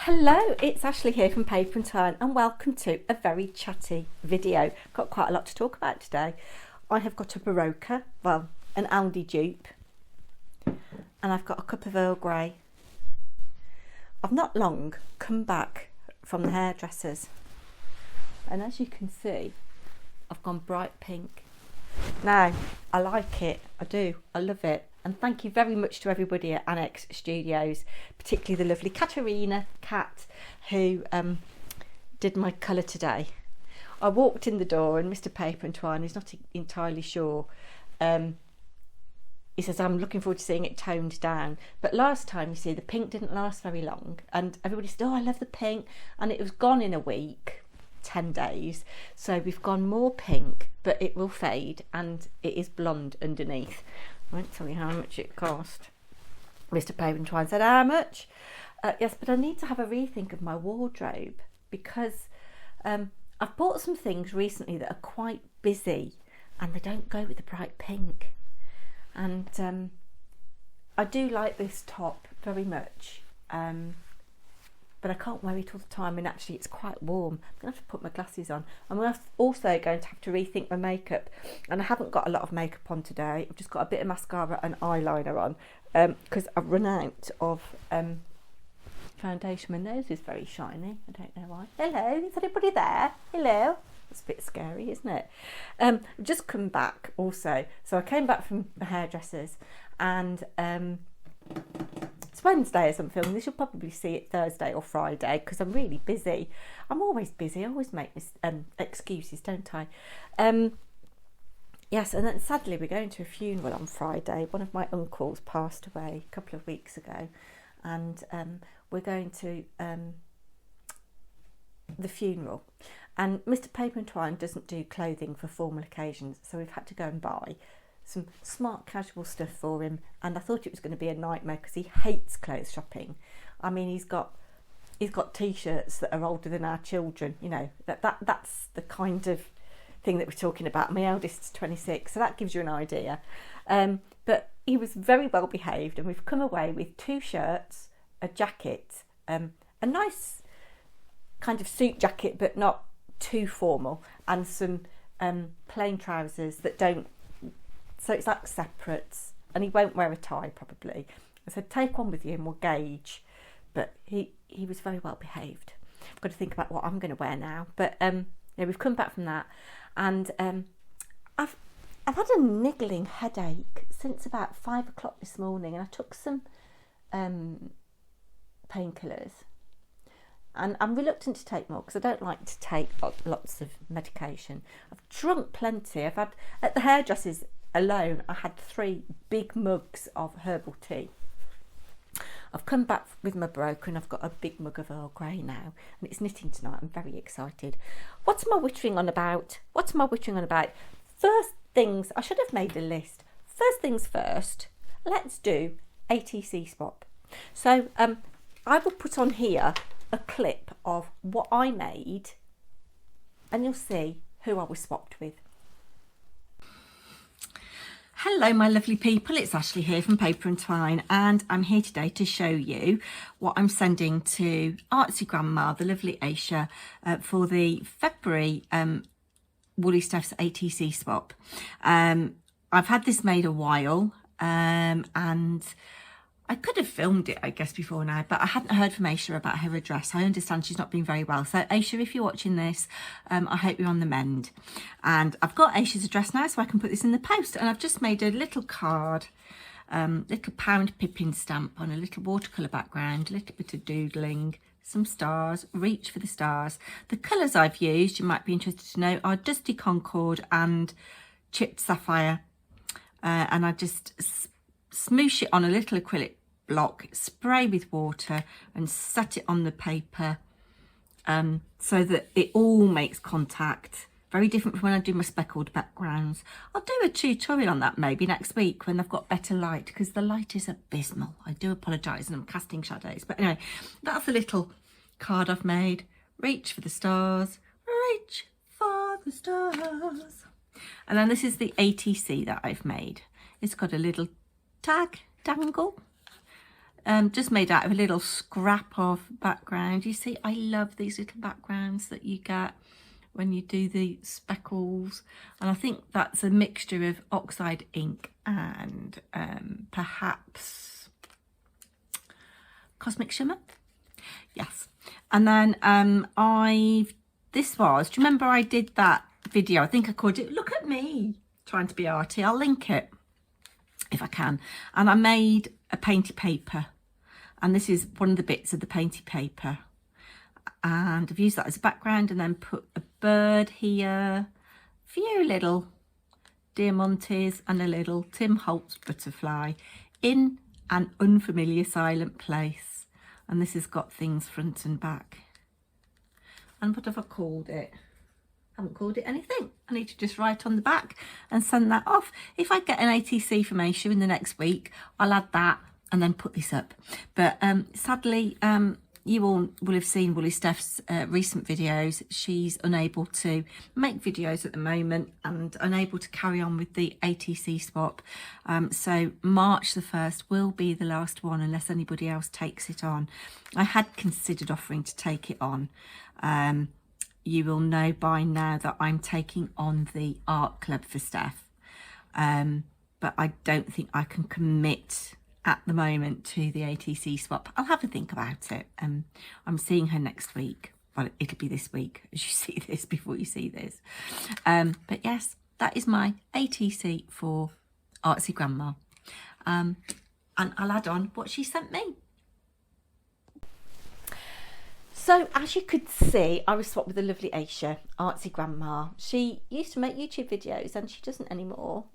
Hello, it's Ashley here from Paper&Twine and welcome to a very chatty video. Got quite a lot to talk about today. I have got a Barocca, well, an Aldi dupe, and I've got a cup of Earl Grey. I've not long come back from the hairdressers, and as you can see, I've gone bright pink. Now, I like it, I do, I love it. And thank you very much to everybody at Annex Studios, particularly the lovely Katerina Cat, who did my colour today. I walked in the door and Mr. Paper&Twine is not entirely sure. He says, I'm looking forward to seeing it toned down. But last time, you see, the pink didn't last very long. And everybody said, oh, I love the pink. And it was gone in a week, 10 days. So we've gone more pink, but it will fade and it is blonde underneath. I won't tell you how much it cost. Mr. Paper&Twine said, how much? Yes, but I need to have a rethink of my wardrobe because I've bought some things recently that are quite busy and they don't go with the bright pink. And I do like this top very much, but I can't wear it all the time, and actually it's quite warm. I'm going to have to put my glasses on. I'm also going to have to rethink my makeup, and I haven't got a lot of makeup on today. I've just got a bit of mascara and eyeliner on because I've run out of foundation. My nose is very shiny, I don't know why. Hello, is anybody there? Hello. It's a bit scary, isn't it? I've just come back also. So I came back from the hairdressers and it's Wednesday as I'm filming this. You'll probably see it Thursday or Friday because I'm really busy. I'm always busy. I always make excuses, don't I? Yes, and then sadly we're going to a funeral on Friday. One of my uncles passed away a couple of weeks ago, and we're going to the funeral. And Mr. Paper&Twine doesn't do clothing for formal occasions, so we've had to go and buy some smart casual stuff for him, and I thought it was going to be a nightmare because he hates clothes shopping. I mean, he's got t-shirts that are older than our children, you know, that's the kind of thing that we're talking about. My eldest's 26, so that gives you an idea. But he was very well behaved, and we've come away with 2 shirts, a jacket, a nice kind of suit jacket but not too formal, and some plain trousers that don't, so it's like separates, and he won't wear a tie probably. I said, take one with you and we'll gauge. But he was very well behaved. I've got to think about what I'm going to wear now. But yeah, we've come back from that, and I've had a niggling headache since about 5 o'clock this morning, and I took some painkillers. And I'm reluctant to take more because I don't like to take lots of medication. I've drunk plenty. I've had, at the hairdressers alone, I had 3 big mugs of herbal tea. I've come back with my Barocca and I've got a big mug of Earl Grey now, and it's knitting tonight. I'm very excited. What am I wittering on about? First things, I should have made a list. First things first, let's do ATC swap. So I will put on here a clip of what I made, and you'll see who I was swapped with. Hello my lovely people, it's Ashley here from Paper&Twine, and I'm here today to show you what I'm sending to Artsy Grandma, the lovely Aisha, for the February Woolly Stuffs ATC swap. I've had this made a while, and I could have filmed it, I guess, before now, but I hadn't heard from Aisha about her address. I understand she's not been very well. So, Aisha, if you're watching this, I hope you're on the mend. And I've got Aisha's address now, so I can put this in the post. And I've just made a little card, little pound Pippin stamp on a little watercolour background, a little bit of doodling, some stars, reach for the stars. The colours I've used, you might be interested to know, are Dusty Concord and Chipped Sapphire. And I just smoosh it on a little acrylic block, spray with water and set it on the paper so that it all makes contact. Very different from when I do my speckled backgrounds. I'll do a tutorial on that maybe next week when I've got better light, because the light is abysmal. I do apologise, and I'm casting shadows. But anyway, that's a little card I've made. Reach for the stars, reach for the stars. And then this is the ATC that I've made. It's got a little tag dangle just made out of a little scrap of background. You see, I love these little backgrounds that you get when you do the speckles, and I think that's a mixture of oxide ink and perhaps Cosmic Shimmer. Yes. And then this was, do you remember I did that video? I think I called it Look at Me Trying to Be Arty. I'll link it if I can. And I made a painty paper, and this is one of the bits of the painty paper, and I've used that as a background and then put a bird here, a few little diamantes and a little Tim Holtz butterfly in an unfamiliar silent place. And this has got things front and back. And what have I called it? I haven't called it anything. I need to just write on the back and send that off. If I get an ATC from Aisha in the next week, I'll add that and then put this up. But sadly, you all will have seen Woolly Steph's recent videos. She's unable to make videos at the moment and unable to carry on with the ATC swap. So March the 1st will be the last one unless anybody else takes it on. I had considered offering to take it on. You will know by now that I'm taking on the art club for Steph. But I don't think I can commit at the moment to the ATC swap. I'll have a think about it. I'm seeing her next week. Well, it'll be this week as you see this, before you see this. But yes, that is my ATC for Artsy Grandma. And I'll add on what she sent me. So as you could see, I was swapped with the lovely Aisha, Artsy Grandma. She used to make YouTube videos and she doesn't anymore.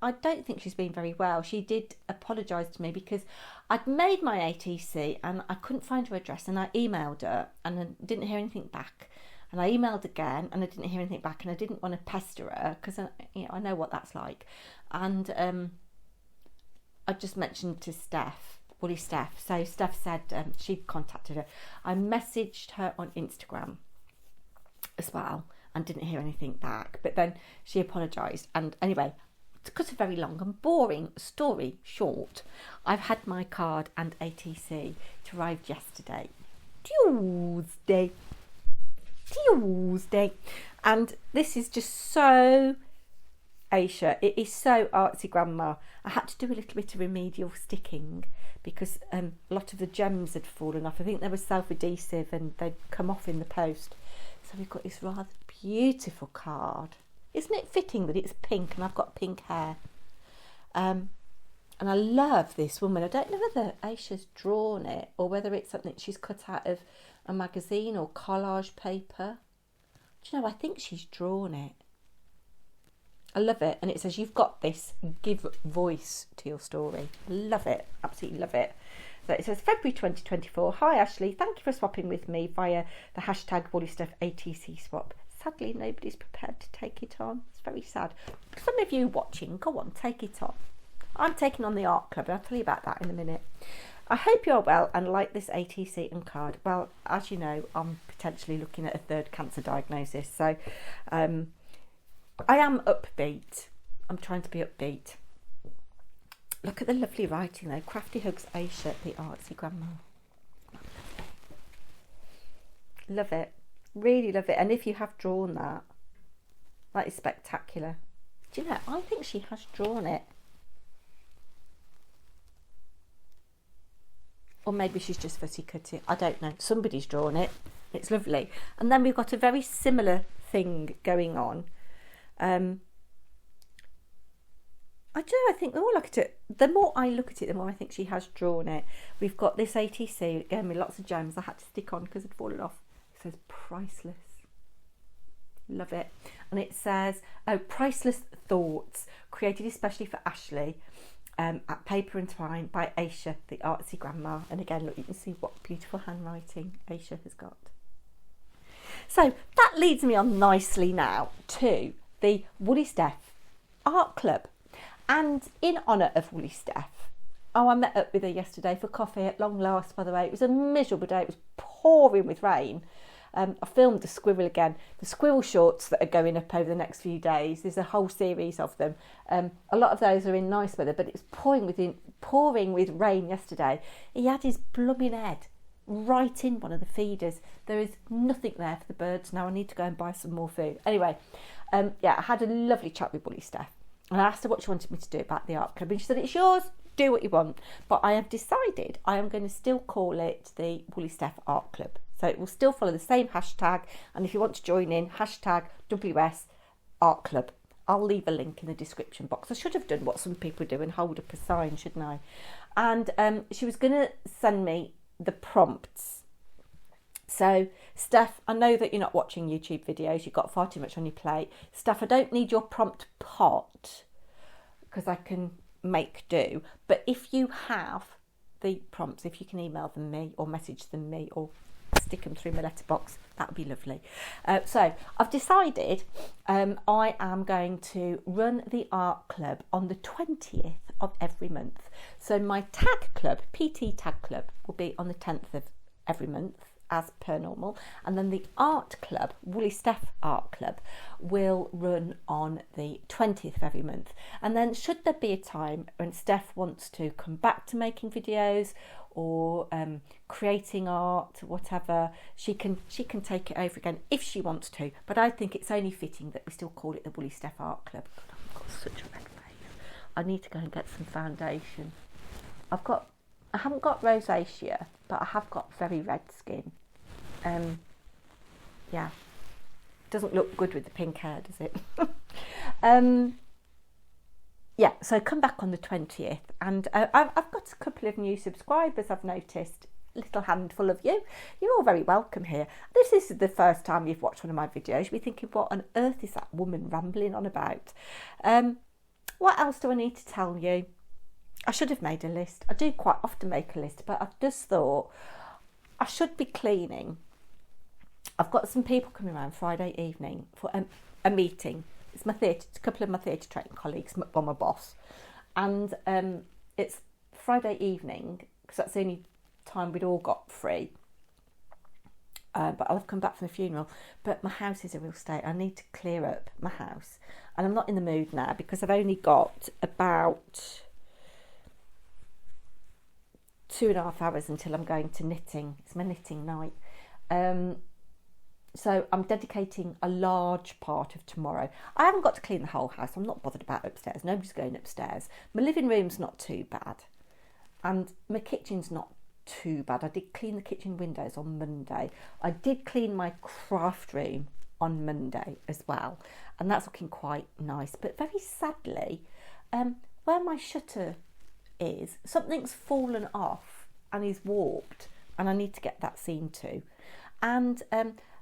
I don't think she's been very well. She did apologise to me because I'd made my ATC and I couldn't find her address, and I emailed her and I didn't hear anything back. And I emailed again and I didn't hear anything back, and I didn't want to pester her because I know what that's like. And I just mentioned to Steph, Woolly Steph. So Steph said she'd contacted her. I messaged her on Instagram as well and didn't hear anything back. But then she apologised. And anyway, to cut a very long and boring story short, I've had my card and ATC. It arrived yesterday, Tuesday. And this is just so Aisha. It is so Artsy Grandma. I had to do a little bit of remedial sticking because a lot of the gems had fallen off. I think they were self-adhesive and they'd come off in the post. So we've got this rather beautiful card. Isn't it fitting that it's pink and I've got pink hair? And I love this woman. I don't know whether Aisha's drawn it or whether it's something she's cut out of a magazine or collage paper. Do you know, I think she's drawn it. I love it. And it says, "You've got this, give voice to your story." Love it. Absolutely love it. So it says, February 2024. Hi Ashley, thank you for swapping with me via the hashtag Woolly Stuff ATC swap. Sadly, nobody's prepared to take it on. It's very sad. Some of you watching, go on, take it on. I'm taking on the art club. I'll tell you about that in a minute. I hope you're well and like this ATC and card. Well, as you know, I'm potentially looking at a third cancer diagnosis. So I am upbeat. I'm trying to be upbeat. Look at the lovely writing though. Crafty Hugs Aisha, the Artsy Grandma. Love it. Really love it. And if you have drawn that, that is spectacular. Do you know, I think she has drawn it. Or maybe she's just fussy cut it. I don't know. Somebody's drawn it. It's lovely. And then we've got a very similar thing going on. I do. I think, oh, look at it. The more I look at it, the more I think she has drawn it. We've got this ATC, again, with lots of gems I had to stick on because it'd fallen off. It says priceless. Love it. And it says, oh, priceless thoughts, created especially for Ashley at Paper&Twine by Aisha, the Artsy Grandma. And again, look, you can see what beautiful handwriting Aisha has got. So that leads me on nicely now to the Woolly Steph Art Club. And in honour of Woolly Steph, I met up with her yesterday for coffee at long last, by the way. It was a miserable day. It was pouring with rain. I filmed the squirrel again. The squirrel shorts that are going up over the next few days, there's a whole series of them. A lot of those are in nice weather, but it's pouring with rain yesterday. He had his blooming head right in one of the feeders. There is nothing there for the birds now. I need to go and buy some more food. Anyway, yeah, I had a lovely chat with Woolly Steph, and I asked her what she wanted me to do about the art club, and she said, it's yours, do what you want. But I have decided I am going to still call it the Woolly Steph Art Club. So it will still follow the same hashtag, and if you want to join in, hashtag WS Art Club. I'll leave a link in the description box. I should have done what some people do and hold up a sign, shouldn't I? And she was going to send me the prompts. So Steph, I know that you're not watching YouTube videos, you've got far too much on your plate. Steph, I don't need your prompt pot because I can make do, but if you have the prompts, if you can email them me or message them me or stick them through my letterbox, that would be lovely. So I've decided I am going to run the art club on the 20th of every month. So my tag club, PT tag club, will be on the 10th of every month as per normal, and then the art club, Woolly Steph Art Club, will run on the 20th of every month. And then should there be a time when Steph wants to come back to making videos or creating art, whatever, she can take it over again if she wants to. But I think it's only fitting that we still call it the Woolly Steph Art Club. God, I've got such a red face. I need to go and get some foundation. I haven't got rosacea, but I have got very red skin. Yeah, doesn't look good with the pink hair, does it? Yeah, so come back on the 20th, and I've got a couple of new subscribers, I've noticed, a little handful of you. You're all very welcome here. This is the first time you've watched one of my videos. You'll be thinking, what on earth is that woman rambling on about? What else do I need to tell you? I should have made a list. I do quite often make a list, but I've just thought I should be cleaning. I've got some people coming around Friday evening for a meeting. It's my theatre, a couple of my theatre training colleagues, well, my boss. And it's Friday evening, because that's the only time we'd all got free. But I'll have come back from the funeral. But my house is a real state. I need to clear up my house. And I'm not in the mood now because I've only got about 2.5 hours until I'm going to knitting. It's my knitting night. So I'm dedicating a large part of tomorrow. I haven't got to clean the whole house. I'm not bothered about upstairs. Nobody's going upstairs. My living room's not too bad. And my kitchen's not too bad. I did clean the kitchen windows on Monday. I did clean my craft room on Monday as well. And that's looking quite nice. But very sadly, where my shutter is, something's fallen off and is warped. And I need to get that seen to. And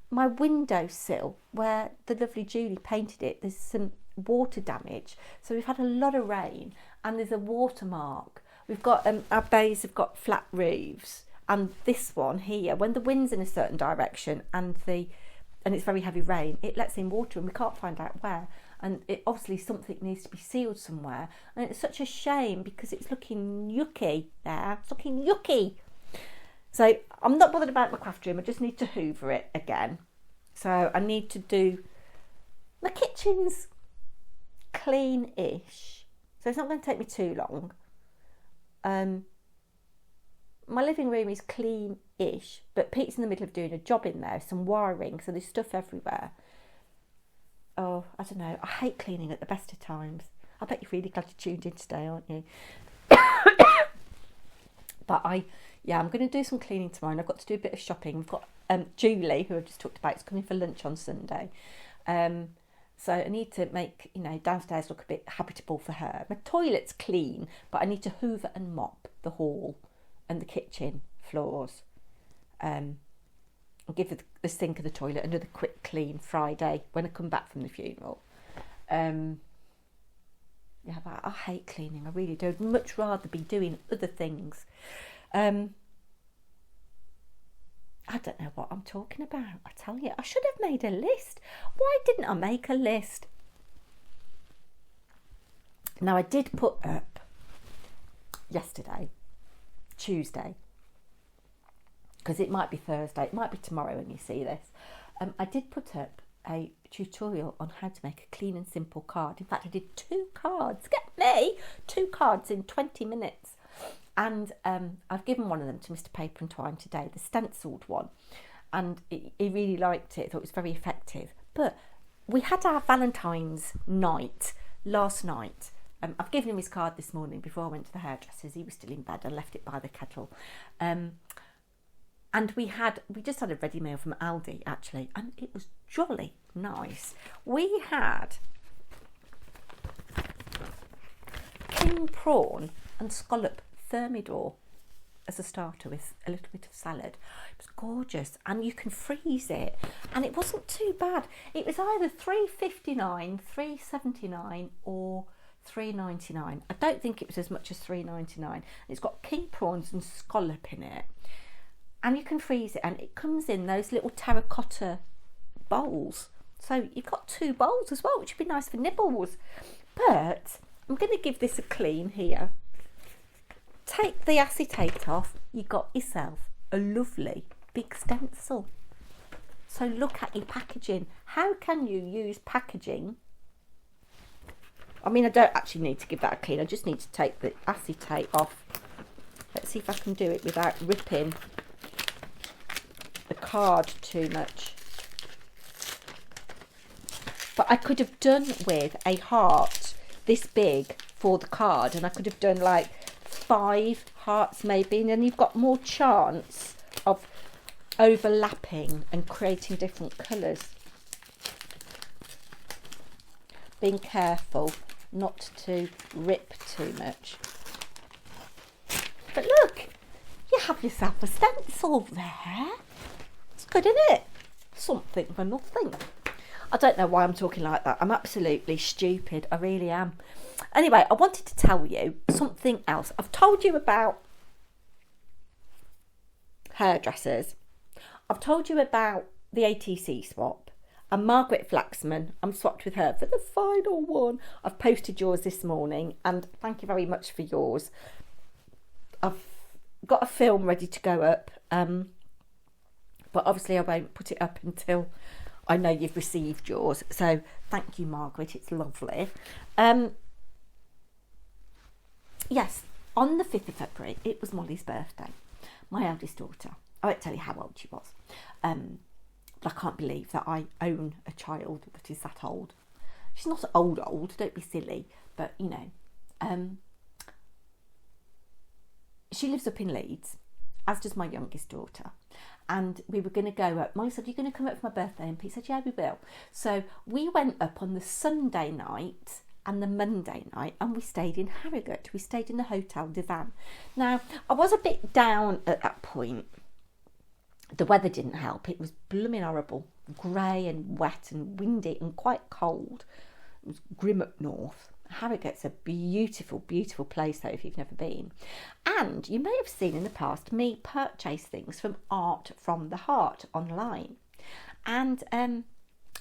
my windowsill, where the lovely Julie painted it, there's some water damage. So we've had a lot of rain and there's a watermark. We've got, our bays have got flat roofs, and this one here, when the wind's in a certain direction and it's very heavy rain, it lets in water and we can't find out where. And it obviously something needs to be sealed somewhere. And it's such a shame because it's looking yucky there. It's looking yucky. So I'm not bothered about my craft room. I just need to hoover it again. So I need to do, my kitchen's clean-ish. So it's not going to take me too long. My living room is clean-ish, but Pete's in the middle of doing a job in there, some wiring, so there's stuff everywhere. Oh, I don't know. I hate cleaning at the best of times. I bet you're really glad you tuned in today, aren't you? But I'm going to do some cleaning tomorrow, and I've got to do a bit of shopping. We've got Julie, who I've just talked about, is coming for lunch on Sunday. So I need to make, downstairs look a bit habitable for her. My toilet's clean, but I need to hoover and mop the hall and the kitchen floors. I'll give the sink of the toilet another quick clean Friday when I come back from the funeral. But I hate cleaning. I really do. I'd much rather be doing other things. I don't know what I'm talking about. I tell you, I should have made a list. Why didn't I make a list? Now, I did put up yesterday, Tuesday, because it might be Thursday, it might be tomorrow when you see this. I did put up a tutorial on how to make a clean and simple card. In fact, I did 2 cards. Get me 2 cards in 20 minutes. And I've given one of them to Mr. Paper and Twine today, the stenciled one. And he really liked it, thought it was very effective. But we had our Valentine's night last night. I've given him his card this morning before I went to the hairdressers. He was still in bed. I left it by the kettle. And we just had a ready meal from Aldi, actually, and it was jolly nice. We had king prawn and scallop thermidor as a starter with a little bit of salad. It was gorgeous, and you can freeze it, and it wasn't too bad. It was either $3.59, $3.79 or $3.99. I don't think it was as much as $3.99. It's got king prawns and scallop in it, and you can freeze it, and it comes in those little terracotta bowls. So you've got 2 bowls as well, which would be nice for nibbles. But I'm going to give this a clean here. Take the acetate off. You got yourself a lovely big stencil. So look at your packaging. How can you use packaging? I mean, I don't actually need to give that a clean. I just need to take the acetate off. Let's see if I can do it without ripping the card too much. But I could have done with a heart this big for the card, and I could have done like 5 hearts maybe, and then you've got more chance of overlapping and creating different colours. Being careful not to rip too much. But look, you have yourself a stencil there. It's good, isn't it? Something for nothing. I don't know why I'm talking like that. I'm absolutely stupid. I really am. Anyway, I wanted to tell you something else. I've told you about hairdressers. I've told you about the ATC swap. And Margaret Flaxman, I'm swapped with her for the final one. I've posted yours this morning, and thank you very much for yours. I've got a film ready to go up, but obviously I won't put it up until I know you've received yours. So thank you, Margaret. It's lovely. Yes, on the 5th of February, it was Molly's birthday. My eldest daughter. I won't tell you how old she was. But I can't believe that I own a child that is that old. She's not old, don't be silly. But, you know, she lives up in Leeds, as does my youngest daughter. And we were going to go up. Molly said, "You're going to come up for my birthday?" And Pete said, "Yeah, we will." So we went up on the Sunday night and the Monday night, and we stayed in Harrogate. We stayed in the Hotel Divan. Now, I was a bit down at that point. The weather didn't help. It was blooming horrible. Grey and wet and windy and quite cold. It was grim up north. Harrogate's a beautiful, beautiful place, though, if you've never been. And you may have seen in the past me purchase things from Art from the Heart online. And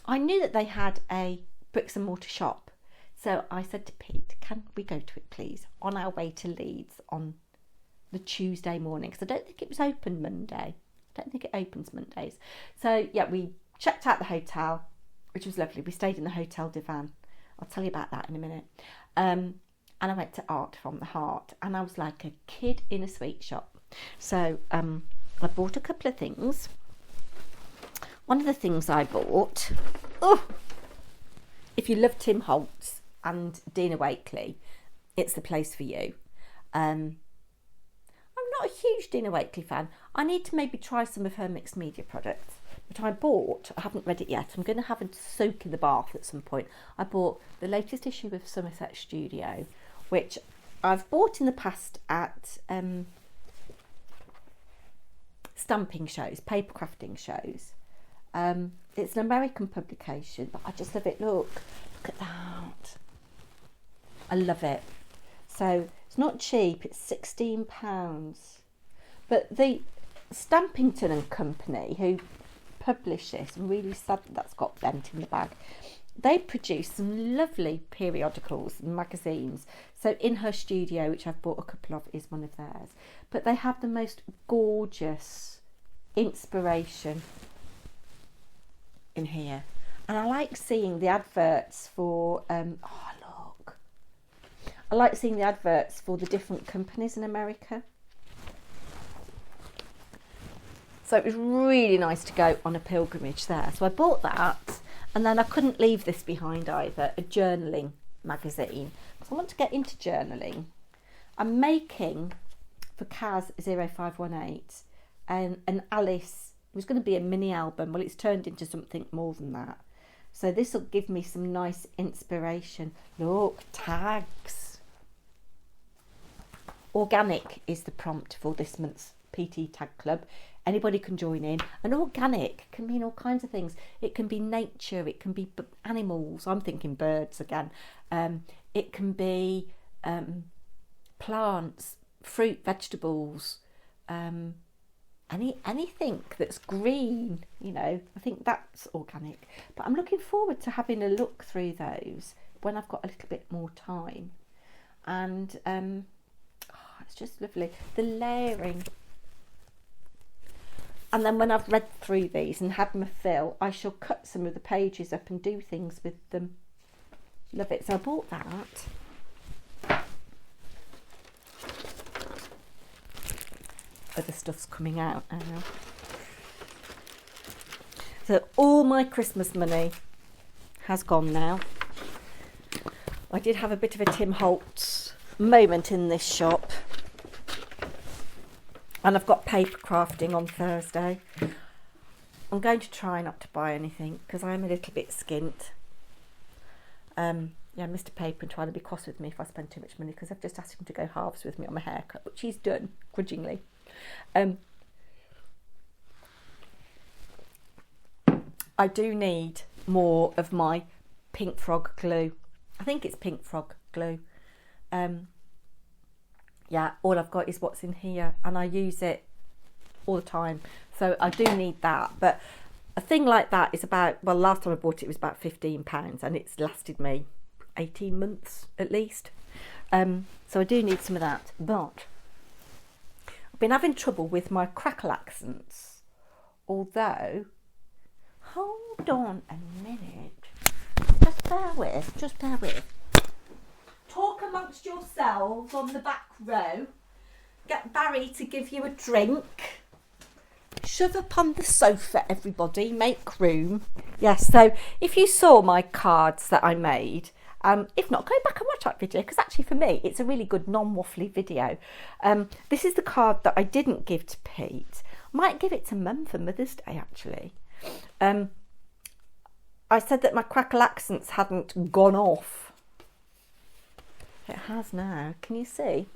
I knew that they had a bricks and mortar shop. So I said to Pete, "Can we go to it, please?" on our way to Leeds on the Tuesday morning. Because I don't think it was open Monday. I don't think it opens Mondays. So, yeah, we checked out the hotel, which was lovely. We stayed in the Hotel Divan. I'll tell you about that in a minute. And I went to Art from the Heart, and I was like a kid in a sweet shop. So I bought a couple of things. One of the things I bought, if you love Tim Holtz and Dina Wakley, it's the place for you. I'm not a huge Dina Wakley fan. I need to maybe try some of her mixed media products. But I haven't read it yet. I'm going to have a soak in the bath at some point. I bought the latest issue of Somerset Studio, which I've bought in the past at stamping shows, paper crafting shows. It's an American publication, but I just love it. Look at that. I love it. So it's not cheap. It's £16. But the Stampington and Company, who publish this, I'm really sad that that's got bent in the bag. They produce some lovely periodicals and magazines. So In Her Studio, which I've bought a couple of, is one of theirs. But they have the most gorgeous inspiration in here. And I like seeing the adverts for, oh look, I like seeing the adverts for the different companies in America. So it was really nice to go on a pilgrimage there. So I bought that, and then I couldn't leave this behind either, a journaling magazine. Because I want to get into journaling. I'm making, for Kaz 0518, an Alice, it was going to be a mini album. Well, it's turned into something more than that. So this will give me some nice inspiration. Look, tags. Organic is the prompt for this month's PT Tag Club. Anybody can join in. And organic can mean all kinds of things. It can be nature. It can be animals. I'm thinking birds again. It can be plants, fruit, vegetables, anything that's green, you know. I think that's organic. But I'm looking forward to having a look through those when I've got a little bit more time. And it's just lovely. The layering. And then when I've read through these and had my fill, I shall cut some of the pages up and do things with them. Love it. So I bought that. Other stuff's coming out now. So all my Christmas money has gone now. I did have a bit of a Tim Holtz moment in this shop. And I've got paper crafting on Thursday. I'm going to try not to buy anything because I'm a little bit skint. Yeah, Mr. Paper&Twine will be cross with me if I spend too much money because I've just asked him to go halves with me on my haircut, which he's done, grudgingly. I do need more of my Pink Frog glue. I think it's Pink Frog glue. Yeah, all I've got is what's in here and I use it all the time. So I do need that. But a thing like that is about, well, last time I bought it was about £15 and it's lasted me 18 months at least. So I do need some of that. But I've been having trouble with my crackle accents. Although, hold on a minute. Just bear with. Talk amongst yourselves on the back row. Get Barry to give you a drink. Shove up on the sofa, everybody. Make room. Yes, so if you saw my cards that I made, if not, go back and watch that video because actually for me, it's a really good non-waffly video. This is the card that I didn't give to Pete. I might give it to Mum for Mother's Day, actually. I said that my crackle accents hadn't gone off. It has now. Can you see?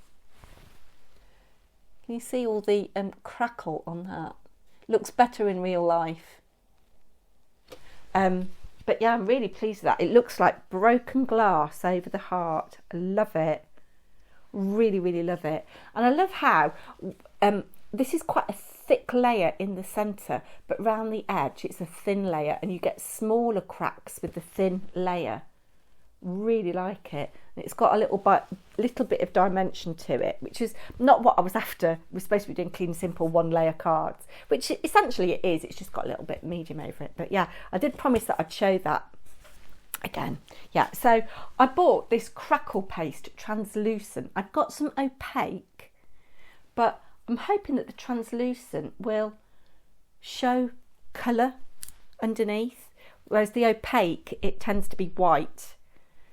Can you see all the crackle on that? Looks better in real life. But yeah, I'm really pleased with that. It looks like broken glass over the heart. I love it. Really, really love it. And I love how this is quite a thick layer in the centre, but round the edge it's a thin layer and you get smaller cracks with the thin layer. Really like it. It's got a little bit of dimension to it, which is not what I was after. We're supposed to be doing clean, simple, one layer cards, which essentially it is. It's just got a little bit medium over it. But yeah, I did promise that I'd show that again. Yeah, so I bought this crackle paste translucent. I've got some opaque, but I'm hoping that the translucent will show colour underneath, whereas the opaque, it tends to be white.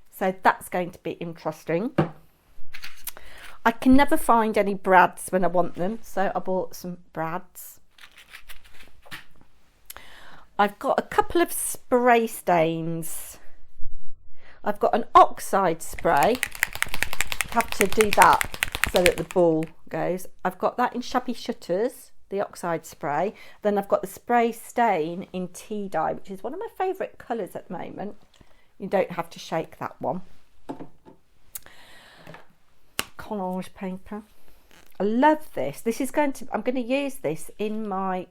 So that's going to be interesting. I can never find any brads when I want them, so I bought some brads. I've got a couple of spray stains. I've got an oxide spray. I have to do that so that the ball goes. I've got that in Shabby Shutters, the oxide spray. Then I've got the spray stain in tea dye, which is one of my favourite colours at the moment. You don't have to shake that one. Collage paper. I love this. This is I'm going to use this in my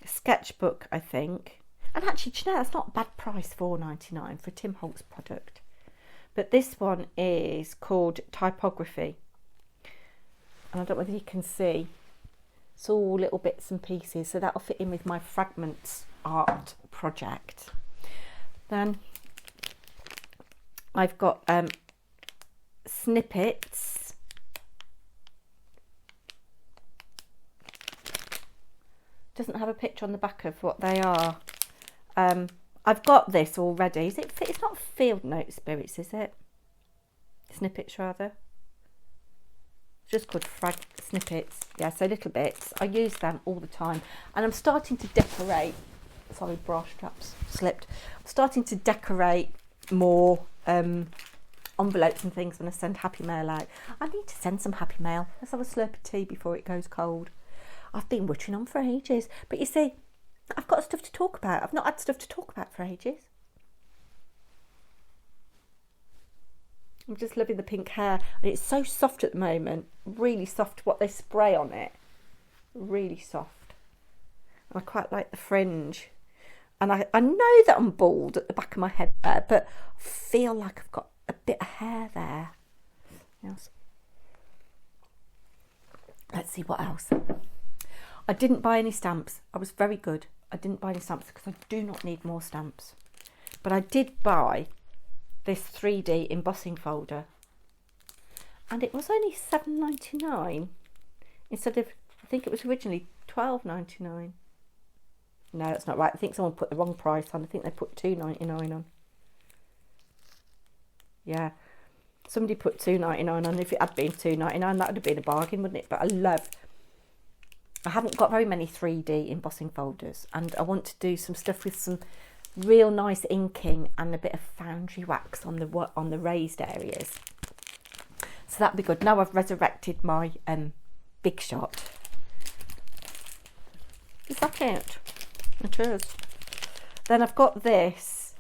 sketchbook, I think. And actually, do you know, that's not a bad price, £4.99 for a Tim Holtz product. But this one is called Typography. And I don't know whether you can see. It's all little bits and pieces, so that'll fit in with my fragments art project. Then I've got snippets. Doesn't have a picture on the back of what they are. I've got this already. It's not field note spirits, is it? Snippets rather. Just called snippets. Yeah, so little bits. I use them all the time, and I'm starting to decorate. Sorry, bra straps slipped. I'm starting to decorate more envelopes and things when I send happy mail out. I need to send some happy mail. Let's have a slurp of tea before it goes cold. I've been wittering on for ages, but you see, I've got stuff to talk about. I've not had stuff to talk about for ages. I'm just loving the pink hair, and it's so soft at the moment. Really soft. What they spray on it, really soft. And I quite like the fringe. And I know that I'm bald at the back of my head there, but I feel like I've got a bit of hair there. Yes. Let's see what else. I didn't buy any stamps. I was very good. I didn't buy any stamps because I do not need more stamps. But I did buy this 3D embossing folder, and it was only £7.99 instead of, I think it was originally £12.99. No, that's not right. I think someone put the wrong price on. I think they put £2.99 on. Yeah, somebody put £2.99 on. If it had been £2.99, that would have been a bargain, wouldn't it? But I haven't got very many 3D embossing folders, and I want to do some stuff with some real nice inking and a bit of foundry wax on the raised areas. So that'd be good. Now I've resurrected my Big Shot. Is that it? It is. Then I've got this.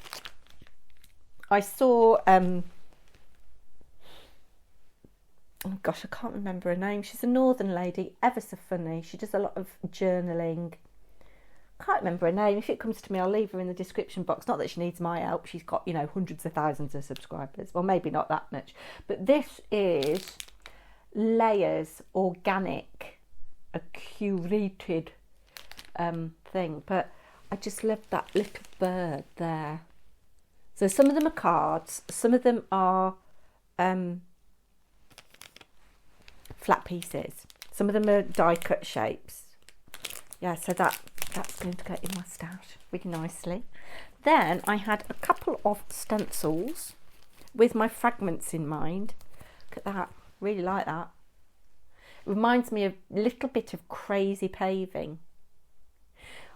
I saw oh gosh, I can't remember her name. She's a northern lady, ever so funny. She does a lot of journaling. Can't remember her name. If it comes to me, I'll leave her in the description box. Not that she needs my help. She's got, you know, hundreds of thousands of subscribers. Well, maybe not that much. But this is Layers Organic, a curated thing. But I just love that little bird there. So some of them are cards. Some of them are flat pieces. Some of them are die cut shapes. Yeah, so that's going to go in my stash really nicely. Then I had a couple of stencils with my fragments in mind. Look at that, really like that. It reminds me of a little bit of crazy paving.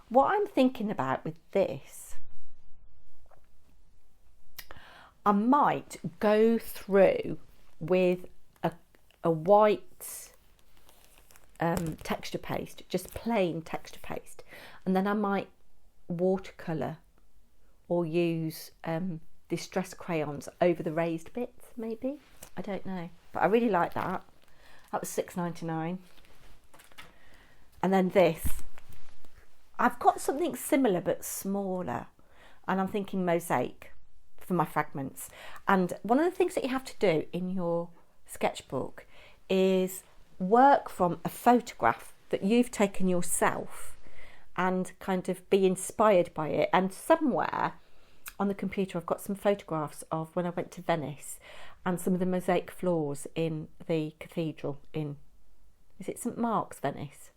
What I'm thinking about with this, I might go through with a white texture paste, just plain texture paste, and then I might watercolour or use distress crayons over the raised bits, maybe. I don't know, but I really like that. That was £6.99. And then this, I've got something similar but smaller, and I'm thinking mosaic for my fragments. And one of the things that you have to do in your sketchbook is work from a photograph that you've taken yourself and kind of be inspired by it. And somewhere on the computer I've got some photographs of when I went to Venice and some of the mosaic floors in the cathedral in, is it St Mark's, Venice?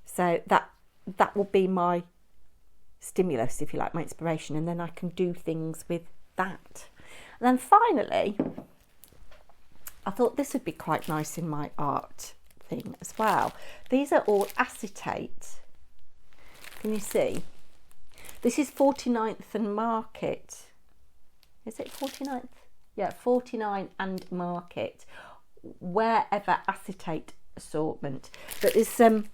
So that will be my stimulus, if you like, my inspiration, and then I can do things with that. And then finally, I thought this would be quite nice in my art thing as well. These are all acetate. Can you see? This is 49th and Market. Is it 49th? Yeah, 49 and Market. Wherever acetate assortment. But there's some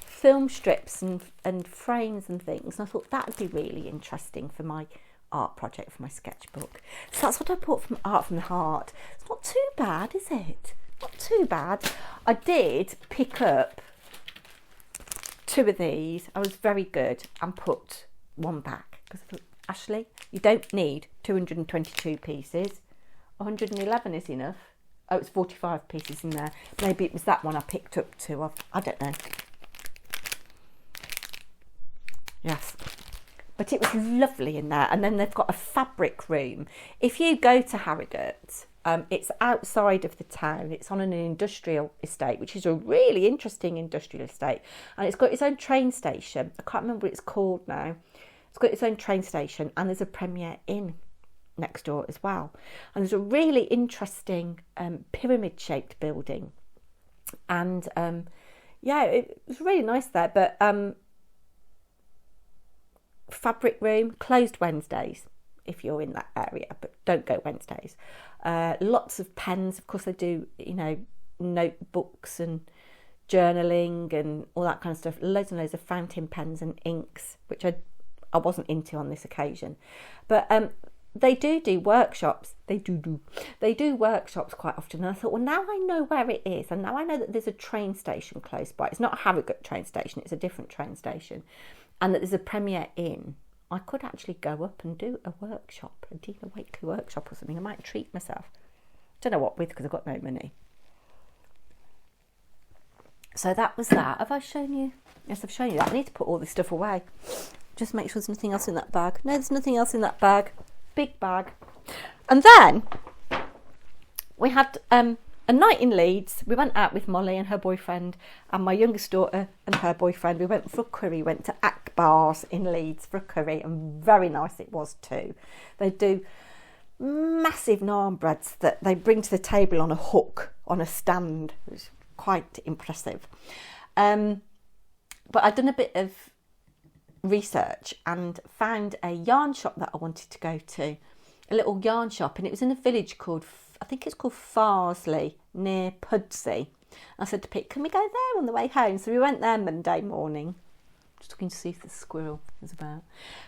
film strips and frames and things. And I thought that would be really interesting for my art project, for my sketchbook. So that's what I bought from Art from the Heart. It's not too bad, is it? Not too bad. I did pick up 2 of these. I was very good and put one back because I thought, Ashley, you don't need 222 pieces. 111 is enough. Oh, it's 45 pieces in there. Maybe it was that one I picked up 2 of. I don't know. Yes. But it was lovely in there. And then they've got a fabric room. If you go to Harrogate, it's outside of the town. It's on an industrial estate, which is a really interesting industrial estate. And it's got its own train station. I can't remember what it's called now. It's got its own train station, and there's a Premier Inn next door as well. And there's a really interesting pyramid-shaped building. And yeah, it was really nice there. But fabric room, closed Wednesdays if you're in that area, but don't go Wednesdays. Lots of pens, of course they do, you know, notebooks and journaling and all that kind of stuff. Loads and loads of fountain pens and inks, which I wasn't into on this occasion. But they do workshops. They do workshops quite often. And I thought, well, now I know where it is, and now I know that there's a train station close by. It's not a Harrogate train station, it's a different train station. And that there's a Premier Inn. I could actually go up and do a workshop, a Dina Wakely workshop or something. I might treat myself. Don't know what with, because I've got no money. So that was that. Have I shown you? Yes, I've shown you that. I need to put all this stuff away. Just make sure there's nothing else in that bag. No, there's nothing else in that bag. Big bag. And then we had a night in Leeds. We went out with Molly and her boyfriend and my youngest daughter and her boyfriend. We went for a curry, went to Akbar's in Leeds for a curry, and very nice it was too. They do massive naan breads that they bring to the table on a hook, on a stand. It was quite impressive. But I'd done a bit of research and found a yarn shop that I wanted to go to, a little yarn shop, and it was in a village called, I think it's called Farsley, near Pudsey. I said to Pete, can we go there on the way home? So we went there Monday morning. Just looking to see if the squirrel is about.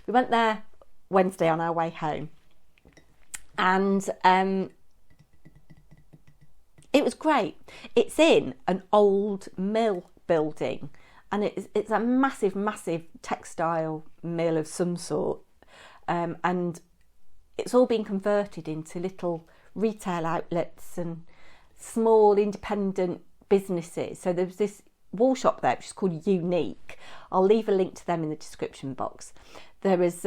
We went there Wednesday on our way home, and it was great. It's in an old mill building, and it's a massive textile mill of some sort, and it's all been converted into little retail outlets and small independent businesses. So there was this wool shop there which is called Neek. I'll leave a link to them in the description box. There is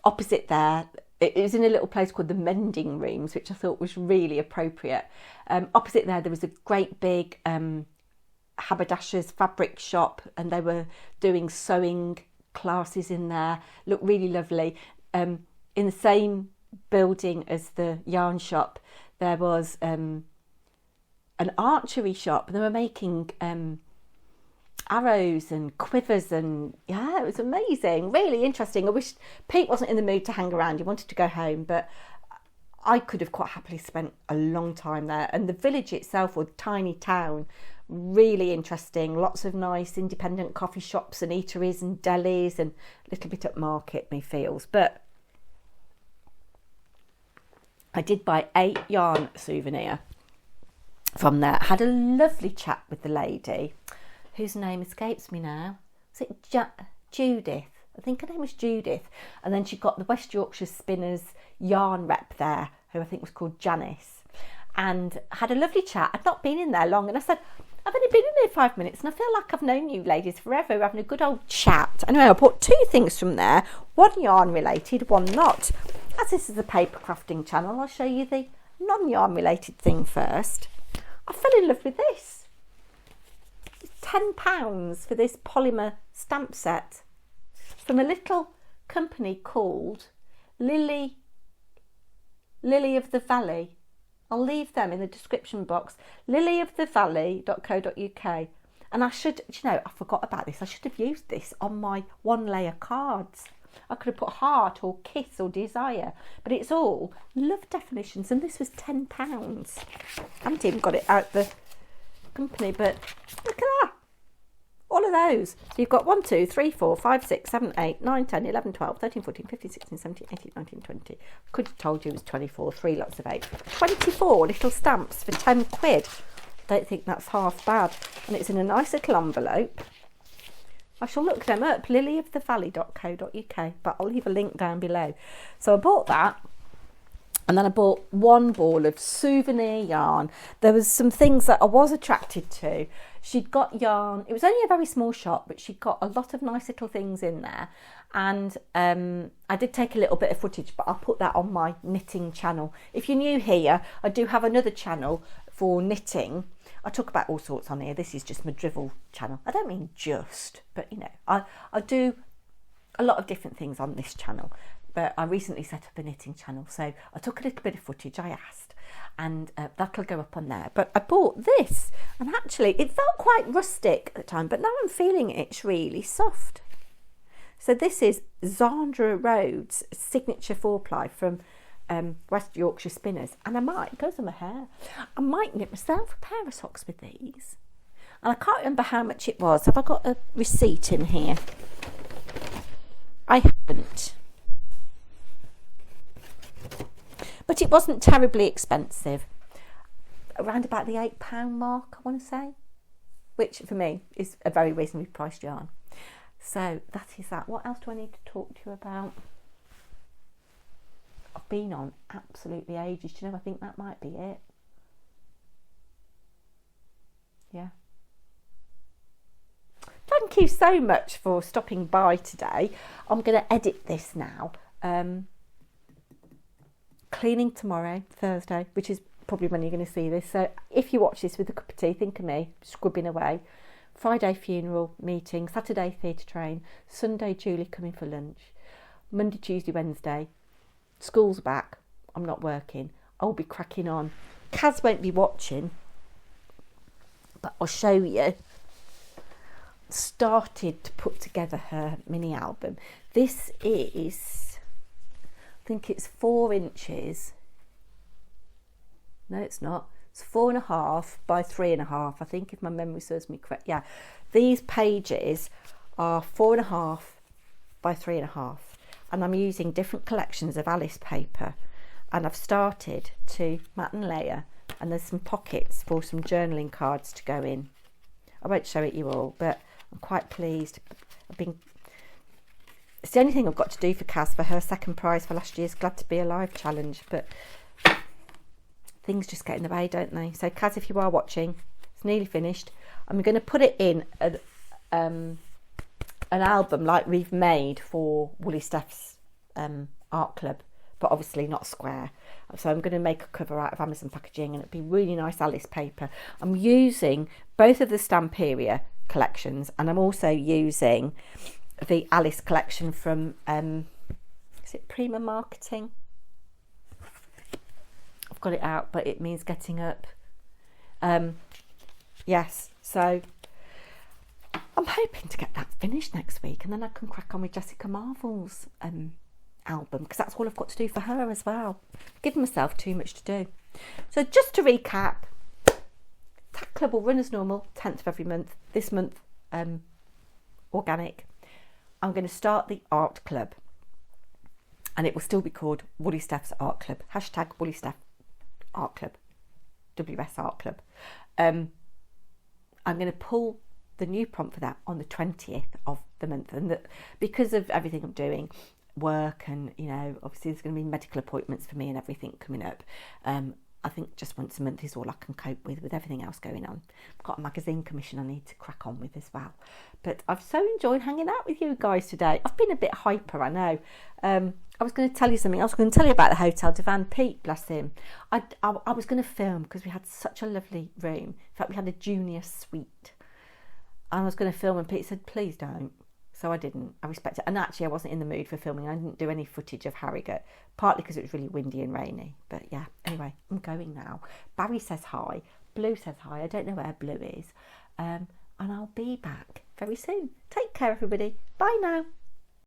opposite there, it was in a little place called the Mending Rooms, which I thought was really appropriate. Opposite there was a great big haberdasher's fabric shop, and they were doing sewing classes in there. Looked really lovely. In the same building as the yarn shop, there was an archery shop. They were making arrows and quivers, and yeah, it was amazing, really interesting. I wish Pete wasn't in the mood to hang around. He wanted to go home, but I could have quite happily spent a long time there. And the village itself, or tiny town, really interesting. Lots of nice independent coffee shops and eateries and delis, and a little bit upmarket, me feels. But I did buy a yarn souvenir from there. Had a lovely chat with the lady, whose name escapes me now. Was it Judith? I think her name was Judith. And then she got the West Yorkshire Spinners yarn rep there, who I think was called Janice, and had a lovely chat. I'd not been in there long, and I said, I've only been in there 5 minutes, and I feel like I've known you ladies forever. We're having a good old chat. Anyway, I bought 2 things from there, one yarn related, one not. As this is a paper crafting channel, I'll show you the non-yarn related thing first. I fell in love with this. It's £10 for this polymer stamp set from a little company called Lily of the Valley. I'll leave them in the description box. lilyofthevalley.co.uk. And I should, I forgot about this. I should have used this on my 1-layer cards. I could have put heart or kiss or desire, but it's all love definitions, and this was £10. I haven't even got it out the company, but look at that. All of those. So you've got 1, 2, 3, 4, 5, 6, 7, 8, 9, 10, 11, 12, 13, 14, 15, 16, 17, 18, 19, 20. Could have told you it was 24, 3 lots of 8. 24 little stamps for £10. Don't think that's half bad. And it's in a nice little envelope. I shall look them up, lilyofthevalley.co.uk, but I'll leave a link down below. So I bought that, and then I bought 1 ball of souvenir yarn. There was some things that I was attracted to. She'd got yarn. It was only a very small shop, but she got a lot of nice little things in there. And I did take a little bit of footage, but I'll put that on my knitting channel. If you're new here, I do have another channel for knitting. I talk about all sorts on here. This is just my drivel channel. I don't mean just, but you know, I do a lot of different things on this channel. But I recently set up a knitting channel, so I took a little bit of footage, I asked, and that'll go up on there. But I bought this, and actually it felt quite rustic at the time, but now I'm feeling it's really soft. So this is Zandra Rhodes signature 4-ply from West Yorkshire Spinners, and it goes on my hair. I might knit myself a pair of socks with these, and I can't remember how much it was. Have I got a receipt in here? I haven't. But it wasn't terribly expensive, around about the £8 mark, I want to say, which for me is a very reasonably priced yarn. So that is that. What else do I need to talk to you about? I've been on absolutely ages. Do you know, I think that might be it. Yeah. Thank you so much for stopping by today. I'm going to edit this now. Cleaning tomorrow, Thursday, which is probably when you're going to see this. So if you watch this with a cup of tea, think of me, scrubbing away. Friday funeral meeting, Saturday theatre train, Sunday Julie coming for lunch, Monday, Tuesday, Wednesday, school's back, I'm not working, I'll be cracking on. Kaz won't be watching, but I'll show you. Started to put together her mini album. This is, I think it's 4 inches. No, it's not. It's 4.5 by 3.5. I think, if my memory serves me correct. Yeah, these pages are 4.5 by 3.5, and I'm using different collections of Alice paper. And I've started to mat and layer, and there's some pockets for some journaling cards to go in. I won't show it you all, but I'm quite pleased. It's the only thing I've got to do for Kaz for her second prize for last year's Glad to Be Alive challenge, but things just get in the way, don't they? So Kaz, if you are watching, it's nearly finished. I'm going to put it in an album like we've made for Woolly Steph's art club, but obviously not square. So I'm going to make a cover out of Amazon packaging, and it'll be really nice Alice paper. I'm using both of the Stamperia collections, and I'm also using the Alice collection from is it Prima Marketing? I've got it out, but it means getting up. Yes, so I'm hoping to get that finished next week, and then I can crack on with Jessica Marvel's album, because that's all I've got to do for her as well. Giving myself too much to do. So just to recap, Tack Club will run as normal, 10th of every month. This month, organic. I'm going to start the art club, and it will still be called Woolly Steph's Art Club. Hashtag Woolly Steph Art Club. WS Art Club. I'm going to pull the new prompt for that on the 20th of the month, and because of everything I'm doing, work, and you know, obviously there's going to be medical appointments for me and everything coming up. I think just once a month is all I can cope with everything else going on. I've got a magazine commission I need to crack on with as well. But I've so enjoyed hanging out with you guys today. I've been a bit hyper, I know. I was going to tell you something. I was going to tell you about the Hotel de Van Pete, bless him. I was going to film because we had such a lovely room. In fact, we had a junior suite. And I was going to film, and Pete said, please don't. So I didn't. I respect it. And actually, I wasn't in the mood for filming. I didn't do any footage of Harrogate, partly because it was really windy and rainy. But yeah, anyway, I'm going now. Barry says hi. Blue says hi. I don't know where Blue is. And I'll be back very soon. Take care, everybody. Bye now.